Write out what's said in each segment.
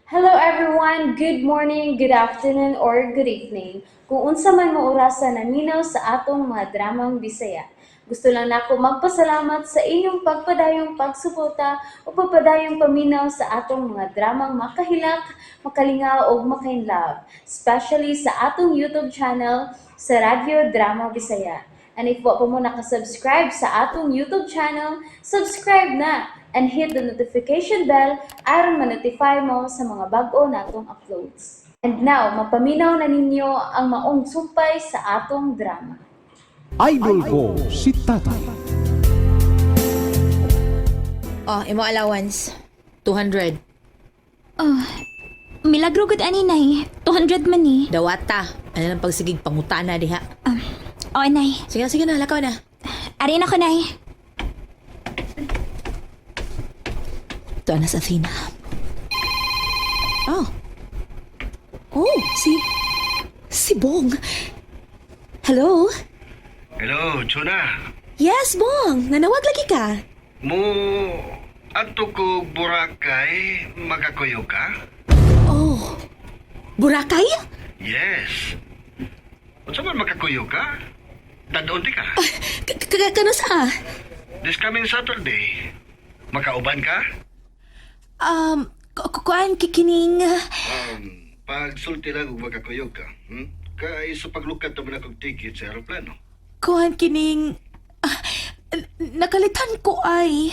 Hello everyone, good morning, good afternoon, or good evening. Kung unsa man mo orasan naminaw sa atong mga dramang Bisaya. Gusto lang nako magpasalamat sa inyong pagpadayong pagsuporta o pagpadayong paminaw sa atong mga dramang makahilak, makalingaw o makainlove, especially sa atong YouTube channel sa Radyo Drama Bisaya. And if wa pa mo nakasubscribe sa atong YouTube channel, subscribe na and hit the notification bell aron ma-notify mo sa mga bag-o natong uploads. And now, mapaminaw na ninyo ang maong sumpay sa atong drama. Idol ko si Tatay. Oh, imo allowance. 200. Oh, milagro gud ani nay. 200 man ni. Dawata. Ano lang pagsigig pangutana diha. Oh, nay. Sige na, lakaw na. Ari na ko nay. Ito na sa Athena. Oh. Oh, si Bong. Hello? Hello, Chuna. Yes, Bong. Nanawag lagi ka. Mo adto ko Boracay, makakuyo ka? Oh. Boracay? Yes. Unsa man makakuyo ka? Dadon di ka. Kano sa? This coming Saturday. Makauban ka? Kuan kikining... Pag sulti lang ug makakuyo ka. Kay sa paglukat naman akong ticket sa aeroplano. Kuan kining... nakalitan ko ay...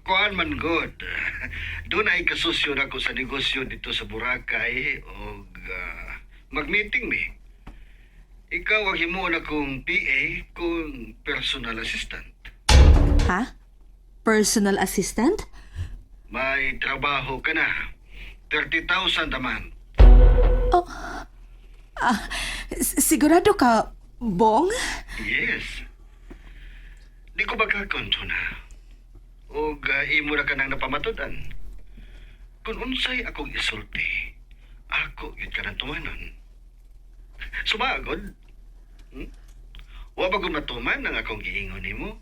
Kuan man good. Doon ay kasusyo na ko sa negosyo dito sa Boracay og mag-meeting mi. Ikaw ang himuon akong PA kung personal assistant. Ha? Personal assistant? May trabaho ka na. 30,000 a month. Sigurado ka, Bong? Yes. Di ko bagakon, Chona. O imo na ka nang napamatudan. Kung unsay akong isulti, ako yun ka nang tumanon. Sumagod. Wa ba kung matuman ang akong giingon nimo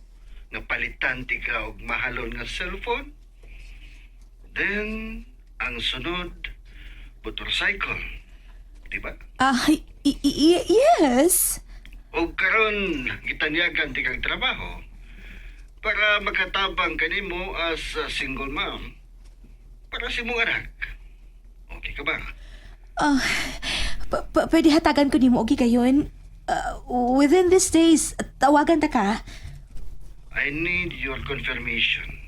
nga palitan ti ka og mahalon nga cellphone? Then, ang sunod, motorcycle. Di ba? Yes. O karon gitanyagan ti kang trabaho para makatabang kanimo as a single mom para sa imong anak. Okay ka ba? Pwede hatagan ko nimo og gayon. Within these days, tawagan ta ka. I need your confirmation.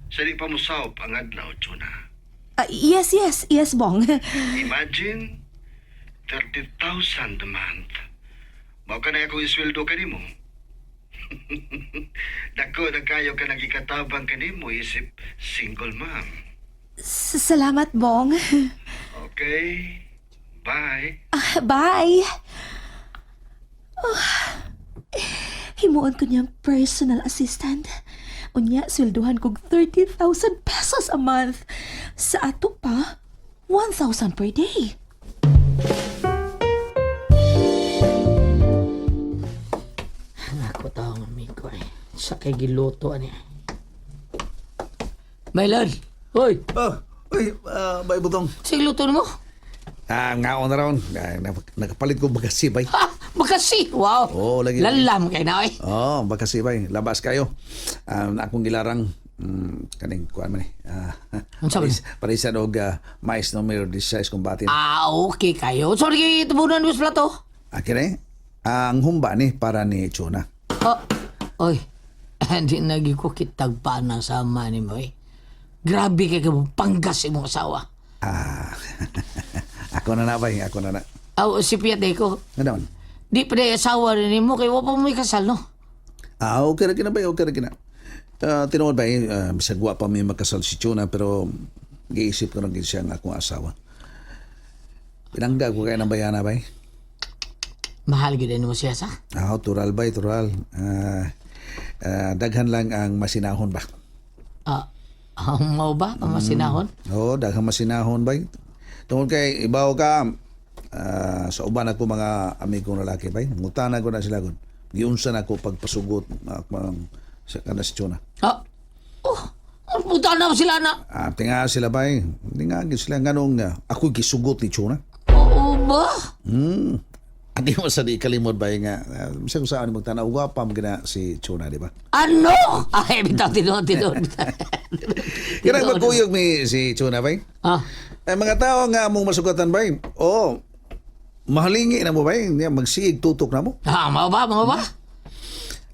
Sa di pa mo saop ang adlaw, Chuna. Yes, Bong. Imagine, 30,000 a month. Mao ka na akong isweldo kanimo. Dako na kayo ka nagikatabang kanimo isip single mom. Salamat, Bong. Okay? Bye. Bye. Himuon ko niyang personal assistant. Unya, swelduhan kog 30,000 pesos a month. Sa ato pa, 1,000 per day. Ako taong amigo eh. Sa kay giluto ani. Maylon! Hoy! Bay Butong. Sige luto mo? Ngaon na ron. Nakapalit ko bagasibay. Ha! Makasi! Wow! Oo, lagi. Lalam kay na eh. Bagasibay. Labas kayo. Akong gilarang kaning kuan man eh. Ang sabi? Parisan og mais numero 16 kung batin. Okay kayo. Sorry, tubunan mo sa plato. Akin eh. Ang humba ni para ni Chuna. Oy, hindi nagi ko kitag pa na sama ni mo eh. Grabe kay ka panggas imong asawa. Ako na bay. Ako na. Si Piate ko. Nga naman. Di pa na asawa rin mo kay wapa mo kasal no? Okay na bay. Okay na. Tinuod ba bisag wa pa may makasal si Chuna pero giisip ko rin siya ang akong asawa. Pinangga ko kaya ng bayana bay. Mahal gid mo siya sa? Tural bay, tural. Daghan lang ang masinahon ba? Ang mau ba? Ang masinahon? Oo, daghang masinahon bay. Tungkol kay ibaw ka sa uban ako mga amigong lalaki bay. Ngutana ko na sila gon. Giunsa na ako pagpasugot sa kanas Chuna. Oh, Puta na sila na. Tinga sila ba eh. Hindi nga sila ganong ako gisugot ni Chuna. Oo ba? Hindi mo sa di kalimod ba nga. Bisa ko saan magtanaw. Gwapam gina si Chuna, di ba? Ano? Ay, bitaw, tinuod. Kaya magkuyog mi si Chuna ba? Ah, Ay mga tao nga mong masugatan ba? Oo. Mahalingi na mo ba? Magsiig tutok na mo. mga ba?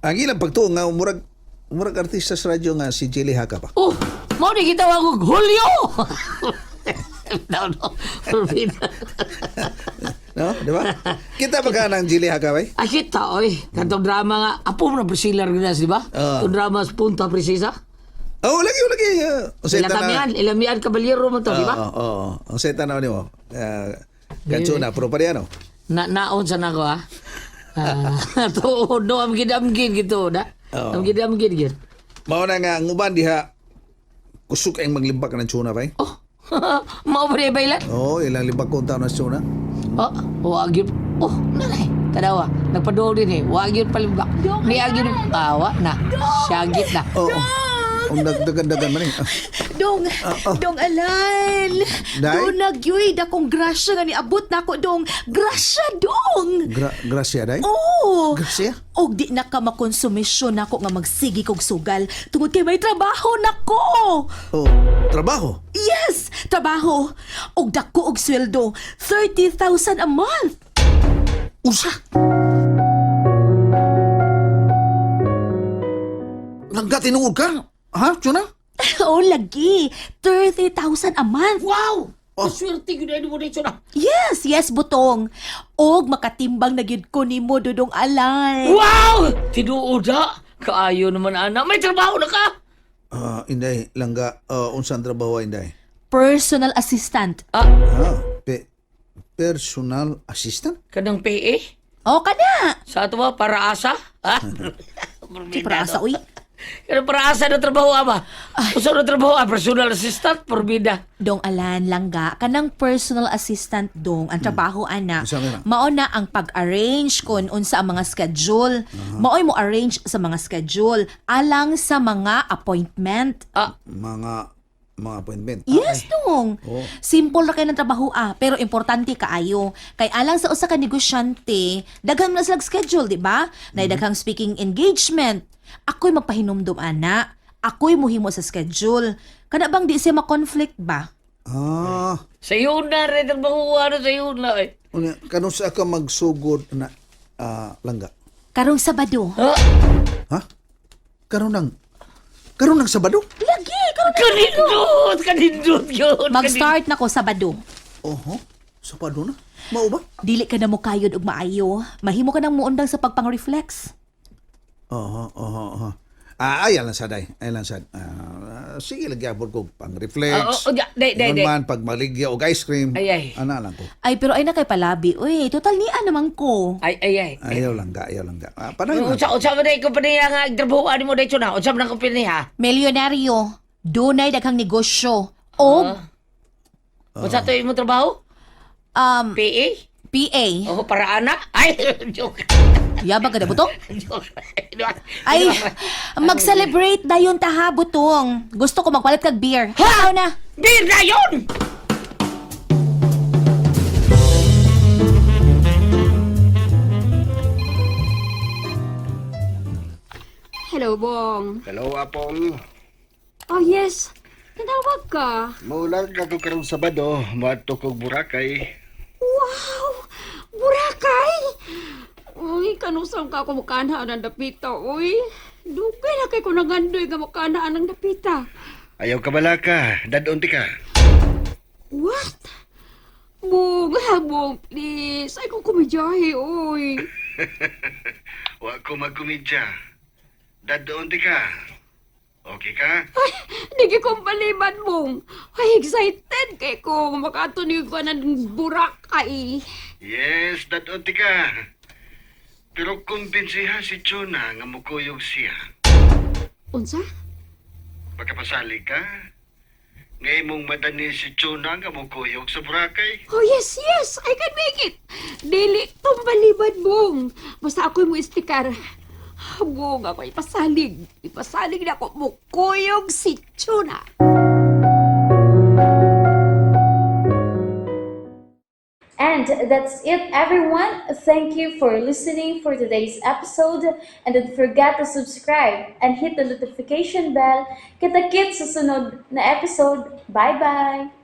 Ang ilang pagtuong nga murag artista sa radyo nga si Jelly Haka pa. Oh, mau di kita wag Julio. No. No? Di ba? Kita ba ka ng Jelly Haka ba? Ah, kita, oy. Kantong drama nga. Apo mo na Priscilla Arguidas, di ba? Itong drama sa Punta Precisa. Oo, lagi. Ilamian Caballero mo to, di ba? Oo. Ang seta na mo. Kanso na, pero pa ano? Naon sa nako, ha? Tuod, no, am gidamgid gitu, da? Oo. Am gidamgid, gid. Mao na nga, nguban diha, kusok ang maglimbak ng Chuna ba? Oh, mau ba niya bailan? Oo, ilang limbak kong taon na si Chuna. Oh, wag yun. Oh, nanay. Tadawa, nagpadool din eh. Wag yun palimbak. Ni agin awa na. Syagit na. Oo. Ang dagdagan man eh. Dong Alan. Day? Dong nagyoy dakong grasya nga niabot nako dong. Grasya dong. Gracia, day? Oh. Gracia? Og di na ka makonsumisyon nako nga magsigi kog sugal tungod kay may trabaho nako. Oh, trabaho? Yes, trabaho. Og dako og sweldo, 30,000 a month. Usa? Langga tinuod ka? Ha, Chuna? Oh, lagi. 30,000 a month. Wow! Oh. Swerte ko na mo dito na. Yes, butong. Og makatimbang na gyud ko nimo Dodong Alan. Wow! Tinuod ha. Kaayo naman, anak. May trabaho na ka. Inday, langga, unsan trabaho, Inday? Personal assistant. Personal assistant? Kanang PA? O kana. Sa ato ba? Para asa? Ha? Di para asa uy. Kanang para asa na trabaho ba? Usa na trabaho personal assistant, porbida. Dong Alan langga kanang personal assistant dong ang trabaho ana. Unsa man na? Mao na ang pag-arrange kun unsa ang mga schedule. Maoy mo arrange sa mga schedule alang sa mga appointment. Mga appointment. Yes, dong. Oh. Simple ra kay ng trabaho pero importante kaayo. Kay alang sa usa ka negosyante, daghan na sila schedule, di ba? Na daghang speaking engagement. Ako'y magpahinumdum ana. Ako'y muhimo sa schedule. Kana bang di siya ma-conflict ba? Sa iyo na rin trabaho, ano sa iyo na eh. Kanong sa ka magsugod na langga? Karong Sabado. Ha? Ha? Karon ng Sabado? Lagi, karong Kanindot yun. Mag-start na ko Sabado. Oho, Sabado na. Mao ba? Dili ka na mo kayod og maayo. Mahimo ka nang muundang sa pagpang-reflex. Oho. Ayan lang sad ay. Ayan lang sad. Sige lagi abot ko pang reflex. Day. Man pag maligya og ice cream. Ay. Ana lang ko. Ay, pero ay na kay palabi. Uy, total niya naman ko. Ay. Ayaw lang ga. Panay lang. Unsa ba na ikaw pa niya nga trabaho mo dito na? Unsa man ang kumpanya ha? Milyonaryo. Dunay daghang negosyo. Og, Unsa to imong trabaho? PA? PA. Oh, para anak? Ay, joke. Yabang ka na, Butong? Joke. Ay, mag-celebrate dayon taha, Butong. Gusto ko magpalit kag beer. Ha? Ikaw na. Beer na yun! Hello, Bong. Hello, Apong. Oh, yes. Tinawag ka. Maulang ka ko karong Sabado, maadto kog Boracay. Wow! Boracay! Uy, kanusang ka ako mukana ng dapita, uy. Dugay na kay ko nagandoy ka mukana ng dapita. Ayaw ka bala ka, dadon ti ka. What? Bong, please. Ay kong kumidyahe, uy. Wa ko magkumidya. Dadon ti ka. Okay ka? Ay, di kong paliban, Bong. Ay, excited kay ko. Makatunig ko ng Boracay. Yes, dadon ti ka. Pero kumbinsiha si Chona nga mukuyog siya. Unsa? Pagkapasali ka, ngay mong madani si Chona nga mukuyog sa Boracay. Oh, yes. I can make it. Dili tong balibad, Bong. Basta ako'y mo istikar. Habong ako ipasalig. Ipasalig na ako mukuyog si Chuna. And that's it, everyone. Thank you for listening for today's episode. And don't forget to subscribe and hit the notification bell. Kita-kits sa sunod na episode. Bye-bye!